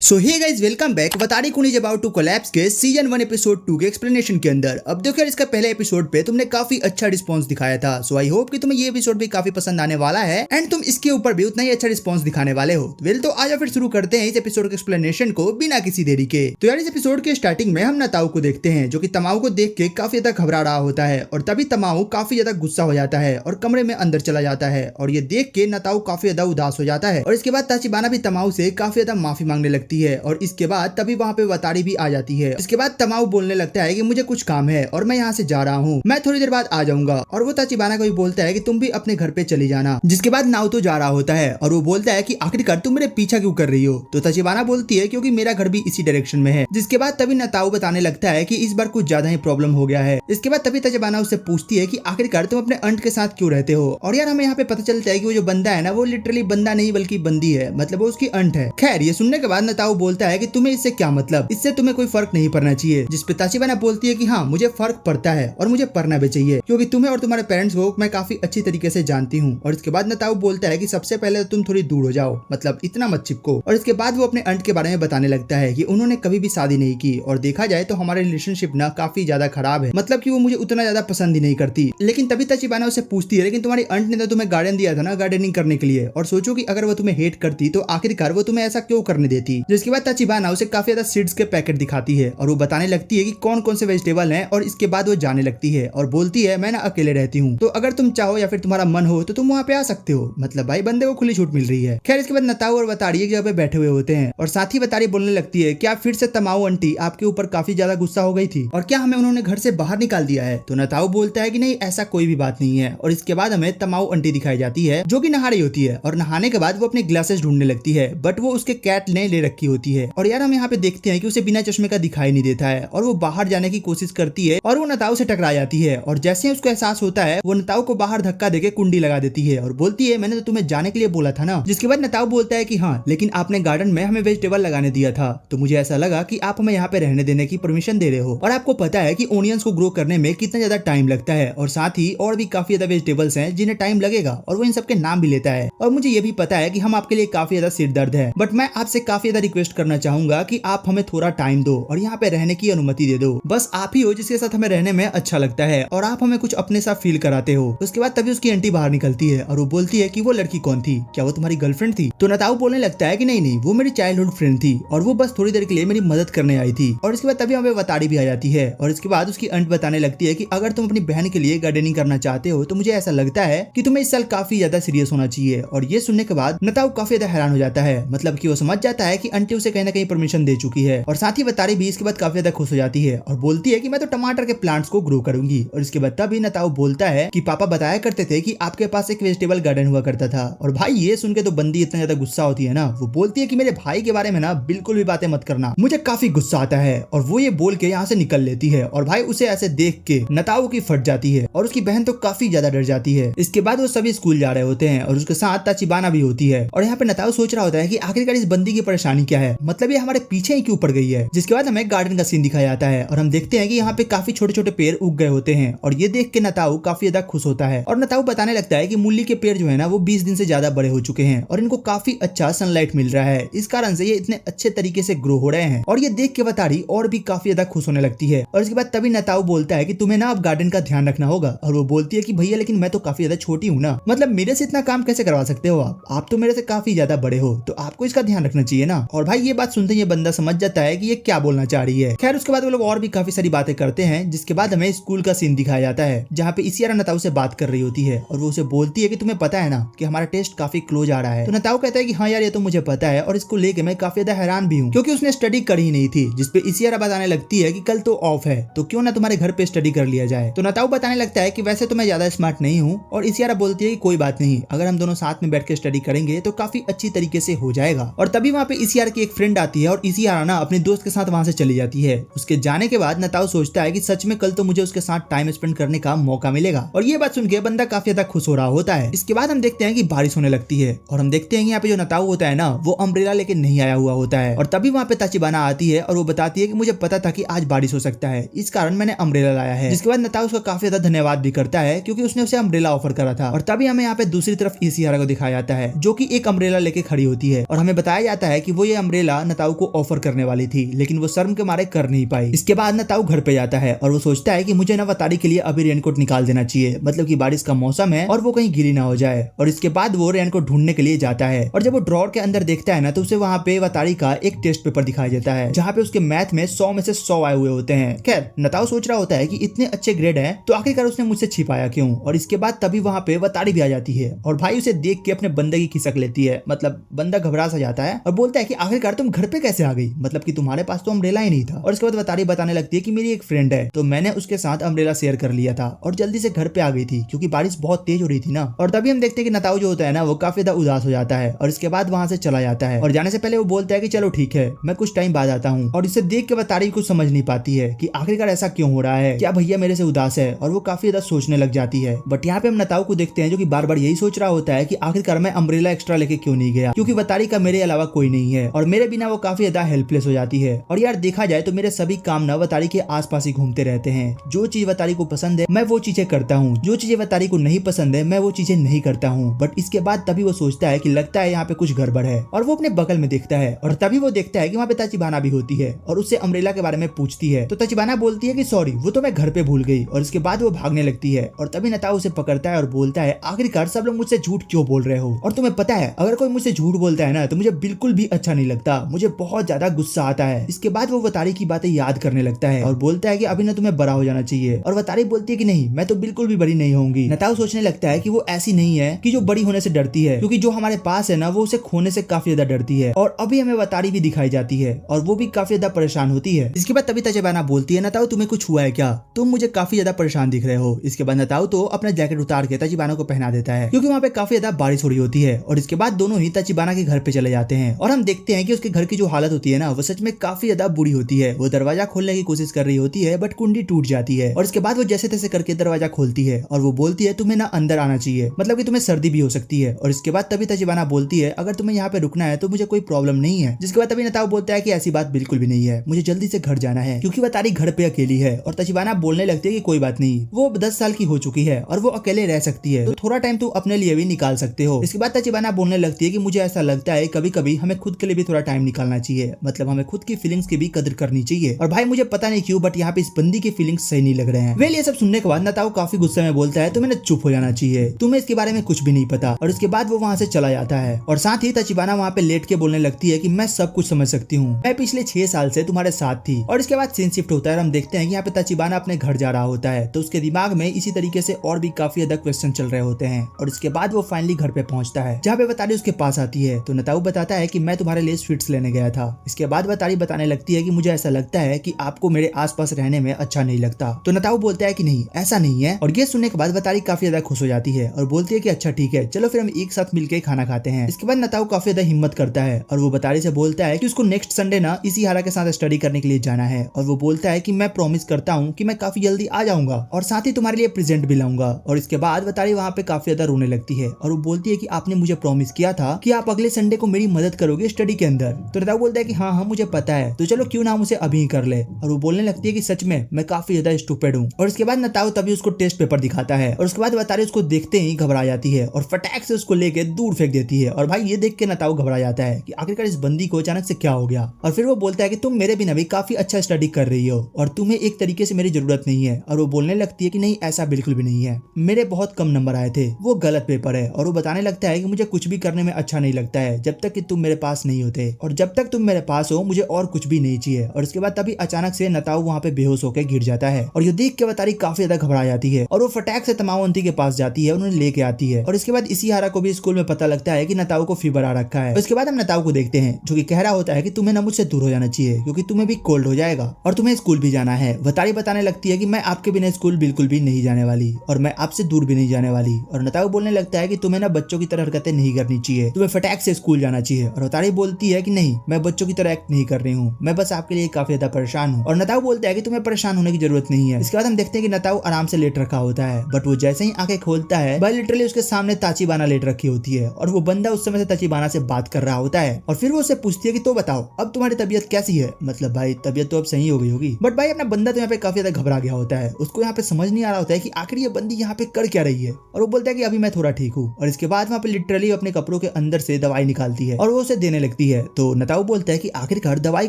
सो hey guys welcome back. वतारी कुन is about to collapse के season 1 episode 2 के explanation के अंदर। अब देखो यार, इसका पहले एपिसोड पे तुमने काफी अच्छा रिस्पांस दिखाया था। सो आई होप कि तुम्हें ये एपिसोड भी काफी पसंद आने वाला है एंड तुम इसके ऊपर भी उतना ही अच्छा रिस्पांस दिखाने वाले हो। वेल तो आजा फिर शुरू करते हैं इस एपिसोड के एक्सप्लेनेशन को बिना किसी देरी के। तो यार इस एपिसोड के स्टार्टिंग में हम नताओ को देखते हैं जो कि तमाओ को देख के काफी ज्यादा घबरा रहा होता है और तभी तमाओ काफी ज्यादा गुस्सा हो जाता है और कमरे में अंदर चला जाता है और ये देख के नताओ काफी ज्यादा उदास हो जाता है। और इसके बाद ताचिबाना भी तमाओ से काफी ज्यादा माफी मांगने लगती है और इसके बाद तभी वहाँ पे वतारी भी आ जाती है। इसके बाद तमाओ बोलने लगता है कि मुझे कुछ काम है और मैं यहाँ से जा रहा हूँ, मैं थोड़ी देर बाद आ जाऊंगा। और वो ताचिबाना को भी बोलता है कि तुम भी अपने घर पे चली जाना। जिसके बाद नाओतो जा रहा होता है और वो बोलता है कि आखिरकार तुम मेरे पीछा क्यों कर रही हो। तो ताचिबाना बोलती है क्योंकि मेरा घर भी इसी डायरेक्शन में है। जिसके बाद तभी नताओ बताने लगता है कि इस बार कुछ ज्यादा ही प्रॉब्लम हो गया है। इसके बाद तभी ताचिबाना उससे पूछती है कि आखिरकार तुम अपने अंट के साथ क्यों रहते हो। और यार हमें यहाँ पे पता चलता है कि वो जो बंदा है ना, वो लिटरली बंदा नहीं बल्कि बंदी है, मतलब वो उसकी अंट है। खैर ये सुनने के बाद नताओ बोलता है कि तुम्हें इससे क्या मतलब, इससे तुम्हें कोई फर्क नहीं पड़ना चाहिए। जिस पे ताचिबाना बोलती है कि हाँ मुझे फर्क पड़ता है और मुझे पढ़ना भी चाहिए क्योंकि तुम्हें और तुम्हारे पेरेंट्स को मैं काफी अच्छी तरीके से जानती हूँ। और इसके बाद नताओ बोलता है कि सबसे पहले तुम थोड़ी दूर हो जाओ, मतलब इतना मत चिपको। और इसके बाद वो अपने अंट के बारे में बताने लगता है कि उन्होंने कभी भी शादी नहीं की और देखा जाए तो हमारे रिलेशनशिप ना काफी ज्यादा खराब है, मतलब कि वो मुझे उतना ज्यादा पसंद ही नहीं करती। लेकिन तभी ताचिबाना उसे पूछती है लेकिन तुम्हारी अंट ने तो तुम्हें गार्डन दिया था ना गार्डनिंग करने के लिए, और सोचो कि अगर वो तुम्हें हेट करती तो आखिरकार वो तुम्हें ऐसा क्यों करने देती। जिसके बाद ताचिबाना उसे काफी ज्यादा सीड्स के पैकेट दिखाती है और वो बताने लगती है कि कौन कौन से वेजिटेबल हैं। और इसके बाद वो जाने लगती है और बोलती है मैं ना अकेले रहती हूँ, तो अगर तुम चाहो या फिर तुम्हारा मन हो तो तुम वहाँ पे आ सकते हो। मतलब भाई बंदे को खुली छूट मिल रही है। खैर इसके बाद नताओ और वतारी एक जगह पे बैठे हुए होते हैं और साथ ही वतारी बोलने लगती है क्या फिर से तमाओ आंटी आपके ऊपर काफी ज्यादा गुस्सा हो गई थी और क्या हमें उन्होंने घर से बाहर निकाल दिया है। तो नताओ बोलता है कि नहीं ऐसा कोई भी बात नहीं है। और इसके बाद हमें तमाओ आंटी दिखाई जाती है जो कि नहा रही होती है और नहाने के बाद वो अपने ग्लासेस ढूंढने लगती है, बट वो उसके कैट ने ले रखी होती है। और यार हम यहाँ पे देखते हैं कि उसे बिना चश्मे का दिखाई नहीं देता है और वो बाहर जाने की कोशिश करती है और वो नताओ से टकरा जाती है। और जैसे ही उसको एहसास होता है वो नताओ को बाहर धक्का देके कुंडी लगा देती है और बोलती है मैंने तो तुम्हें जाने के लिए बोला था ना। जिसके बाद नताओ बोलता है कि हाँ लेकिन आपने गार्डन में हमें वेजिटेबल लगाने दिया था, तो मुझे ऐसा लगा कि आप हमें यहाँ पे रहने देने की परमिशन दे रहे हो। और आपको पता है कि ओनियंस को ग्रो करने में कितना ज्यादा टाइम लगता है और साथ ही और भी काफी ज्यादा वेजिटेबल्स हैं जिन्हें टाइम लगेगा और वो इन सबके नाम भी लेता है। और मुझे ये भी पता है कि हम आपके लिए काफी ज्यादा सिर दर्द है, बट मैं आपसे काफी ज्यादा रिक्वेस्ट करना चाहूंगा कि आप हमें थोड़ा टाइम दो और यहाँ पे रहने की अनुमति दे दो। बस आप ही हो जिसके साथ हमें रहने में अच्छा लगता है और आप हमें कुछ अपने साथ फील कराते हो। उसके बाद तभी उसकी आंटी बाहर निकलती है और वो बोलती है कि वो लड़की कौन थी, क्या वो तुम्हारी गर्लफ्रेंड थी। तो नताओ बोलने लगता है कि नहीं नहीं वो मेरी चाइल्डहुड फ्रेंड थी और वो बस थोड़ी देर के लिए मेरी मदद करने आई थी। और इसके बाद तभी हमें वतारी भी आ जाती है और इसके बाद उसकी आंट बताने लगती है कि अगर तुम अपनी बहन के लिए गार्डनिंग करना चाहते हो तो मुझे ऐसा लगता है कि तुम्हें इस साल काफी ज्यादा सीरियस होना चाहिए। और ये सुनने के बाद नताओ काफी ज्यादा हैरान हो जाता है, मतलब कि वो समझ जाता है कि आंटी उसे कहीं ना कहीं परमिशन दे चुकी है। और साथ ही वतारी भी इसके बाद काफी ज्यादा खुश हो जाती है और बोलती है कि मैं तो टमाटर के प्लांट्स को ग्रो करूंगी। और इसके बाद तभी नताओ बोलता है कि पापा बताया करते थे कि आपके पास एक वेजिटेबल गार्डन हुआ करता था। और भाई ये सुन के तो बंदी इतना ज्यादा गुस्सा होती है ना, वो बोलती है कि मेरे भाई के बारे में ना बिल्कुल भी बातें मत करना, मुझे काफी गुस्सा आता है। और वो ये बोल के यहाँ से निकल लेती है और भाई उसे ऐसे देख के नताओ की फट जाती है और उसकी बहन तो काफी ज्यादा डर जाती है। इसके बाद वो सभी स्कूल जा रहे होते हैं और उसके साथ ताचिबाना भी होती है। और यहाँ पे नताओ सोच रहा होता है कि आखिरकार इस बंदी की परेशानी क्या है, मतलब ये हमारे पीछे ही क्यों पड़ गई है। जिसके बाद हमें गार्डन का सीन दिखाया जाता है और हम देखते हैं कि यहाँ पे काफी छोटे छोटे पेड़ उग गए होते हैं और ये देख के नताओ काफी ज्यादा खुश होता है। और नताओ बताने लगता है कि मूली के पेड़ जो है ना वो 20 दिन से ज्यादा बड़े हो चुके हैं और इनको काफी अच्छा सनलाइट मिल रहा है, इस कारण से ये इतने अच्छे तरीके से ग्रो हो रहे हैं। और ये देख के वतारी और भी काफी ज्यादा खुश होने लगती है। और इसके बाद तभी नताओ बोलता है कि तुम्हें ना अब गार्डन का ध्यान रखना होगा। और वो बोलती है कि भैया लेकिन मैं तो काफी ज्यादा छोटी हूँ ना, मतलब मेरे से इतना काम कैसे करवा सकते हो आप तो मेरे से काफी ज्यादा बड़े हो, तो आपको इसका ध्यान रखना चाहिए ना। और भाई ये बात सुनते ही ये बंदा समझ जाता है कि ये क्या बोलना चाह रही है। खैर उसके बाद वो लोग और भी काफी सारी बातें करते हैं। जिसके बाद हमें स्कूल का सीन दिखाया जाता है जहाँ पे इसियारा नताओ से बात कर रही होती है और वो उसे बोलती है कि तुम्हें पता है ना कि हमारा टेस्ट काफी क्लोज आ रहा है। तो नताओ कहता है कि हाँ यार ये तो मुझे पता है और इसको लेके मैं काफी ज्यादा हैरान भी हूँ क्योंकि उसने स्टडी कर ही नहीं थी। जिसपे इसियारा बताने लगती है कि कल तो ऑफ है तो क्यों ना तुम्हारे घर पे स्टडी कर लिया जाए। तो नताओ बताने लगता है कि वैसे तो मैं ज्यादा स्मार्ट नहीं हूँ। और इसियारा बोलती है कि कोई बात नहीं, अगर हम दोनों साथ में बैठ के स्टडी करेंगे तो काफी अच्छी तरीके से हो जाएगा। और तभी वहाँ पे इसियारा की एक फ्रेंड आती है और इसियारा ना अपने दोस्त के साथ वहाँ से चली जाती है। उसके जाने के बाद नताओ सोचता है कि सच में कल तो मुझे उसके साथ टाइम स्पेंड करने का मौका मिलेगा। और ये बात सुन के बंदा काफी ज्यादा खुश हो रहा होता है। इसके बाद हम देखते हैं कि बारिश होने लगती है और हम देखते हैं कि यहाँ पे जो नताओ होता है ना वो अम्ब्रेला लेके नहीं आया हुआ होता है। और तभी वहाँ पे ताचिबाना आती है और वो बताती है कि मुझे पता था कि आज बारिश हो सकता है, इस कारण मैंने अम्ब्रेला लाया है। जिसके बाद नताओ उसका काफी ज्यादा धन्यवाद भी करता है क्योंकि उसने उसे अम्ब्रेला ऑफर करा था। और तभी हमें यहाँ पे दूसरी तरफ इसियारा को दिखाया जाता है जो कि एक अम्ब्रेला लेके खड़ी होती है और हमें बताया जाता है कि वो ये अम्ब्रेला नताऊ को ऑफर करने वाली थी, लेकिन वो शर्म के मारे कर नहीं पाई। इसके बाद नताऊ घर पे जाता है और वो सोचता है कि मुझे ना वतारी के लिए अभी रेनकोट निकाल देना चाहिए, मतलब कि बारिश का मौसम है और वो कहीं गीली ना हो जाए। और इसके बाद वो रेनकोट ढूंढने के लिए जाता है और जब वो ड्रॉर के अंदर देखता है ना तो उसे वहाँ पे वतारी का एक टेस्ट पेपर दिखाई देता है, जहाँ पे उसके मैथ में 100 में से 100 आए हुए होते हैं। खैर नताऊ सोच रहा होता है कि इतने अच्छे ग्रेड है तो आखिरकार उसने मुझसे छिपाया क्यों। और इसके बाद तभी वहाँ पे वतारी भी आ जाती है और भाई उसे देख के अपने बंदे की खिसक लेती है, मतलब बंदा घबरा सा जाता है और बोलता है कि आखिरकार तुम घर पे कैसे आ गई, मतलब कि तुम्हारे पास तो अम्ब्रेला ही नहीं था। और इसके बाद वतारी बताने लगती है कि मेरी एक फ्रेंड है तो मैंने उसके साथ अम्ब्रेला शेयर कर लिया था और जल्दी से घर पे आ गई थी क्योंकि बारिश बहुत तेज हो रही थी ना। और तभी हम देखते हैं कि नताऊ जो होता है ना वो काफी ज्यादा उदास हो जाता है और इसके बाद वहां से चला जाता है। और जाने से पहले वो बोलता है कि चलो ठीक है मैं कुछ टाइम बाद आता हूँ। और इसे देख के वतारी कुछ समझ नहीं पाती है कि आखिरकार ऐसा क्यों हो रहा है, क्या भैया मेरे से उदास है, और वो काफी ज्यादा सोचने लग जाती है। बट यहाँ पे हम नताऊ को देखते हैं जो कि बार बार यही सोच रहा होता है कि आखिरकार मैं अम्ब्रेला एक्स्ट्रा लेके क्यों नहीं गया, क्योंकि वतारी का मेरे अलावा कोई नहीं है और मेरे बिना वो काफी ज्यादा हेल्पलेस हो जाती है। और यार देखा जाए तो मेरे सभी काम ना वतारी के आसपास ही घूमते रहते हैं। जो चीज वतारी को पसंद है मैं वो चीजें करता हूँ, जो चीजें वतारी को नहीं पसंद है मैं वो चीजें नहीं करता हूँ। बट इसके बाद तभी वो सोचता है कि लगता है यहाँ पे कुछ गड़बड़ है और वो अपने बगल में देखता है और तभी वो देखता है कि वहाँ पे तचिबाना भी होती है और उससे अम्ब्रेला के बारे में पूछती है। तो तचिबाना बोलती है कि सॉरी वो तो मैं घर पे भूल गई। और इसके बाद वो भागने लगती है और तभी नताऊ उसे पकड़ता है और बोलता है आखिरकार सब लोग मुझसे झूठ क्यों बोल रहे हो। और तुम्हें पता है अगर कोई मुझसे झूठ बोलता है ना तो मुझे बिल्कुल भी अच्छा नहीं लगता, मुझे बहुत ज्यादा गुस्सा आता है। इसके बाद वो वतारी की बातें याद करने लगता है और बोलता है कि अभी ना तुम्हें बड़ा हो जाना चाहिए। और वतारी बोलती है कि नहीं मैं तो बिल्कुल भी बड़ी नहीं होंगी। नताऊ सोचने लगता है कि वो ऐसी नहीं है कि जो बड़ी होने से डरती है, क्योंकि जो हमारे पास है ना वो उसे खोने से काफी ज्यादा डरती है। और अभी हमें वतारी भी दिखाई जाती है और वो भी काफी ज्यादा परेशान होती है। इसके बाद तभी तचिबाना बोलती है नताऊ तुम्हें कुछ हुआ है क्या, तुम मुझे काफी ज्यादा परेशान दिख रहे हो। इसके बाद नताऊ तो अपना जैकेट उतार के तचिबाना को पहना देता है क्योंकि वहाँ पे काफी ज्यादा बारिश हो रही होती है। और इसके बाद दोनों ही तचिबाना के घर पे चले जाते हैं और हम देखते हैं कि उसके घर की जो हालत होती है ना वो सच में काफी ज्यादा बुरी होती है। वो दरवाजा खोलने की कोशिश कर रही होती है बट कुंडी टूट जाती है और इसके बाद वो जैसे तैसे करके दरवाजा खोलती है और वो बोलती है तुम्हें ना अंदर आना चाहिए, मतलब कि तुम्हें सर्दी भी हो सकती है। और इसके बाद तभी तचिबाना बोलती है अगर तुम्हें यहाँ पे रुकना है तो मुझे कोई प्रॉब्लम नहीं है। जिसके बाद तभी नताऊ बोलता है कि ऐसी बात बिल्कुल भी नहीं है, मुझे जल्दी से घर जाना है क्योंकि वतारी घर पे अकेली है। और तचिबाना बोलने लगती है कि कोई बात नहीं, वो 10 साल की हो चुकी है और वो अकेले रह सकती है, तो थोड़ा टाइम तू अपने लिए भी निकाल सकते हो। इसके बाद तचिबाना बोलने लगती है कि मुझे ऐसा लगता है कभी कभी हमें खुद के लिए भी थोड़ा टाइम निकालना चाहिए, मतलब हमें खुद की फीलिंग्स की भी कदर करनी चाहिए। और भाई मुझे पता नहीं क्यों बट यहाँ पे इस बंदी की फीलिंग्स सही नहीं लग रहे हैं। वेल ये सब सुनने के बाद नताऊ काफी गुस्से में बोलता है तुम्हें चुप हो जाना चाहिए, तुम्हें इसके बारे में कुछ भी नहीं पता। और इसके बाद वो वहाँ से चला जाता है और साथ ही तचिबाना वहाँ पे लेट के बोलने लगती है कि मैं सब कुछ समझ सकती हूँ, मैं पिछले 6 साल से तुम्हारे साथ थी। और इसके बाद सीन शिफ्ट होता है और हम देखते हैं कि यहाँ पे तचिबाना अपने घर जा रहा होता है तो उसके दिमाग में इसी तरीके से और भी काफी ज्यादा क्वेश्चन चल रहे होते हैं। और इसके बाद वो फाइनली घर पे पहुंचता है जहाँ पे वतारी उसके पास आती है तो नताऊ बताता है कि मैं तुम्हारे लिए स्वीट्स लेने गया था। इसके बाद वतारी बताने लगती है कि मुझे ऐसा लगता है कि आपको मेरे आसपास रहने में अच्छा नहीं लगता। तो नताऊ बोलता है कि नहीं ऐसा नहीं है। और ये सुनने के बाद वतारी काफी ज्यादा खुश हो जाती है और बोलती है कि अच्छा ठीक है चलो फिर हम एक साथ मिलकर खाना खाते हैं। इसके बाद नताऊ काफी ज्यादा हिम्मत करता है और वो वतारी से बोलता है कि उसको नेक्स्ट संडे ना इसी हारा के साथ स्टडी करने के लिए जाना है। और वो बोलता है कि मैं प्रॉमिस करता हूँ कि मैं काफी जल्दी आ जाऊंगा और साथ ही तुम्हारे लिए प्रेजेंट भी लाऊंगा। और इसके बाद वतारी वहाँ पे काफी ज्यादा रोने लगती है और वो बोलती है कि आपने मुझे प्रॉमिस किया था कि आप अगले संडे को मेरी मदद करोगे स्टडी के अंदर। तो नताऊ बोलता है कि हाँ मुझे पता है, तो चलो क्यों ना हम उसे अभी कर ले। और वो बोलने लगती है कि सच में मैं काफी ज्यादा स्टूपिड हूँ। और इसके बाद नताऊ तभी उसको टेस्ट पेपर दिखाता है और उसके बाद वतारी उसको देखते ही घबरा जाती है और फटाक से उसको लेके दूर फेंक देती है। और भाई ये देख के नताऊ घबरा जाता है कि आखिरकार इस बंदी को अचानक से क्या हो गया। और फिर वो बोलता है कि तुम मेरे बिना भी काफी अच्छा स्टडी कर रही हो और तुम्हें एक तरीके से मेरी जरूरत नहीं है। और वो बोलने लगती है कि नहीं ऐसा बिल्कुल भी नहीं है, मेरे बहुत कम नंबर आए थे, वो गलत पेपर है। और वो बताने लगता है कि मुझे कुछ भी करने में अच्छा नहीं लगता है जब तक कि तुम मेरे पास नहीं होते, और जब तक तुम मेरे पास हो मुझे और कुछ भी नहीं चाहिए। और इसके बाद तभी अचानक से नताऊ वहाँ पे बेहोश होकर गिर जाता है और ये देख के वतारी काफी ज्यादा घबरा जाती है और वो फटाक से तमाऊ आंटी के पास जाती है, उन्हें लेके आती है। और इसके बाद इसी हारा को भी स्कूल में पता लगता है कि नताऊ को फीवर आ रखा है। उसके बाद हम नताऊ को देखते हैं जो कि कह रहा होता है कि तुम्हें ना मुझसे दूर हो जाना चाहिए क्योंकि तुम्हें भी कोल्ड हो जाएगा और तुम्हें स्कूल भी जाना है। वतारी बताने लगती है कि मैं आपके बिना स्कूल बिल्कुल भी नहीं जाने वाली और मैं आपसे दूर भी नहीं जाने वाली। और नताऊ बोलने लगता है कि तुम्हें ना बच्चों की तरह हरकतें नहीं करनी चाहिए, तुम्हें फटाक से स्कूल जाना चाहिए। और वतारी बोलती है कि नहीं मैं बच्चों की तरह एक्ट नहीं कर रही हूँ, मैं बस आपके लिए काफी ज्यादा परेशान हूँ। और नताऊ बोलता है कि तुम्हें परेशान होने की जरूरत नहीं है। इसके बाद हम देखते हैं कि नताऊ आराम से लेट रखा होता है बट वो जैसे ही आंखें खोलता है भाई लिटरली उसके सामने ताचिबाना लेट रखी होती है और वो बंदा उस समय से ताचिबाना से बात कर रहा होता है। और फिर वो उससे पूछती है कि तो बताओ अब तुम्हारी तबीयत कैसी है, मतलब भाई तबीयत तो अब सही हो गई होगी। बट भाई अपना बंदा तो यहाँ पे काफी ज्यादा घबरा गया होता है, उसको यहाँ पे समझ नहीं आ रहा होता है कि आखिर ये बंदी यहाँ पे कर क्या रही है। और वो बोलता है कि अभी मैं थोड़ा ठीक हूँ। और इसके बाद वहाँ पे लिटरली अपने कपड़ों के अंदर से दवाई निकालती है और वो उसे देने लगती लगती है। तो नताओ बोलता है कि आखिरकार दवाई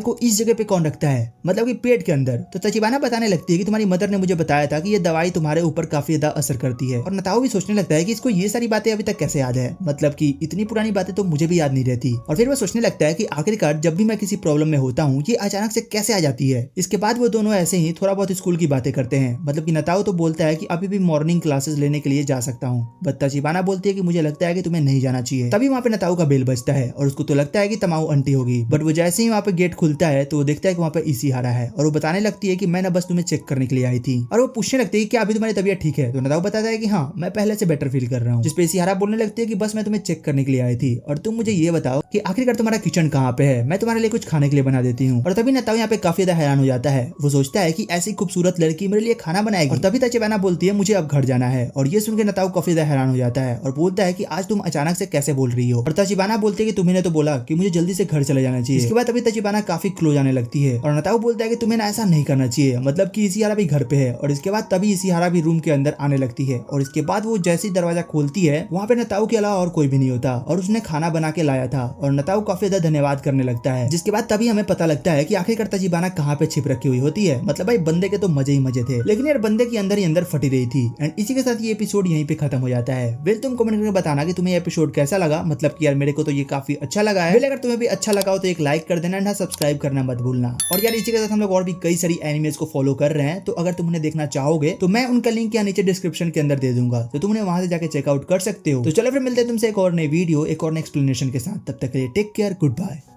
को इस जगह पे कौन रखता है, मतलब कि पेट के अंदर। तो तचिबाना बताने लगती है कि तुम्हारी मदर ने मुझे बताया था कि ये दवाई तुम्हारे ऊपर काफी ज्यादा असर करती है। और नताओ भी सोचने लगता है कि इसको ये सारी बातें अभी तक कैसे याद है, मतलब कि इतनी पुरानी बातें तो मुझे भी याद नहीं रहती। और फिर वो सोचने लगता है कि आखिरकार जब भी मैं किसी प्रॉब्लम में होता हूँ ये अचानक से कैसे आ जाती है। इसके बाद वो दोनों ऐसे ही थोड़ा बहुत स्कूल की बातें करते हैं, मतलब कि नताओ तो बोलता है कि अभी भी मॉर्निंग क्लासेस लेने के लिए जा सकता हूँ, बट तचिबाना बोलती है कि मुझे लगता है कि तुम्हें नहीं जाना चाहिए। तभी वहाँ पे नताओ का बेल बजता है और उसको तो लगता है कि तमाओ आंटी होगी, बट वो जैसे ही वहाँ पे गेट खुलता है तो वो देखता है कि वहाँ पे इशिहारा है और वो बताने लगती है कि मैं ना बस तुम्हें चेक करने के लिए आई थी। और वो पूछने लगती है कि क्या अभी तुम्हारी तबीयत ठीक है। तो नताओ बताता है कि हाँ मैं पहले से बेटर फील कर रहा हूँ। जिसपे इशिहारा बोलने लगती है कि बस मैं तुम्हें चेक करने के लिए आई थी और तुम मुझे ये बताओ कि आखिरकार तुम्हारा किचन कहाँ पे है, मैं तुम्हारे लिए कुछ खाने के लिए बना देती हूँ। और तभी नताओ यहाँ पे काफी ज्यादा हैरान हो जाता है। वो सोचता है कि ऐसी खूबसूरत लड़की मेरे लिए खाना बनाएगी। और तभी तचिबाना बोलती है मुझे अब घर जाना है। और ये सुन के नताओ काफी ज्यादा हैरान हो जाता है और बोलता है कि आज तुम अचानक से कैसे बोल रही हो। और तचिबाना बोलती है कि तुम्हें तो बोला कि मुझे जल्दी से घर चले जाना चाहिए। इसके बाद तभी तचिबाना काफी क्लोज आने लगती है और नताओ बोलता है कि तुम्हें ना ऐसा नहीं करना चाहिए, मतलब कि इशिहारा भी घर पे है। और इसके बाद तभी इशिहारा भी रूम के अंदर आने लगती है और इसके बाद वो जैसे ही दरवाजा खोलती है वहाँ पे नताओ के अलावा और कोई भी नहीं होता और उसने खाना बना के लाया था। और नताओ काफी ज्यादा धन्यवाद करने लगता है। जिसके बाद तभी हमें पता लगता है कि आखिरकार तचिबाना कहाँ पे छिप रखी हुई होती है। मतलब भाई बंदे के तो मजे ही मजे थे, लेकिन यार बंदे के अंदर ही अंदर फटी रही थी। एंड इसी के साथ ये एपिसोड यहीं पे खत्म हो जाता है। वेल तुम कमेंट करके बताना कि तुम्हें ये एपिसोड कैसा लगा, मतलब कि यार मेरे को तो ये काफी अच्छा लगा है। अगर तुम्हें भी अच्छा लगा हो तो एक लाइक कर देना एंड सब्सक्राइब करना मत भूलना। और यार इसी के साथ हम लोग और भी कई सारी एनिमेज को फॉलो कर रहे हैं, तो अगर तुम उन्हें देखना चाहोगे तो मैं उनका लिंक यहाँ नीचे डिस्क्रिप्शन के अंदर दे दूंगा, तो तुम उन्हें वहां से जाके चेकआउट कर सकते हो। तो चलो फिर मिलते हैं तुमसे एक और नई वीडियो एक और नई एक्सप्लेनेशन के साथ। तब तक के लिए टेक केयर, गुड बाय।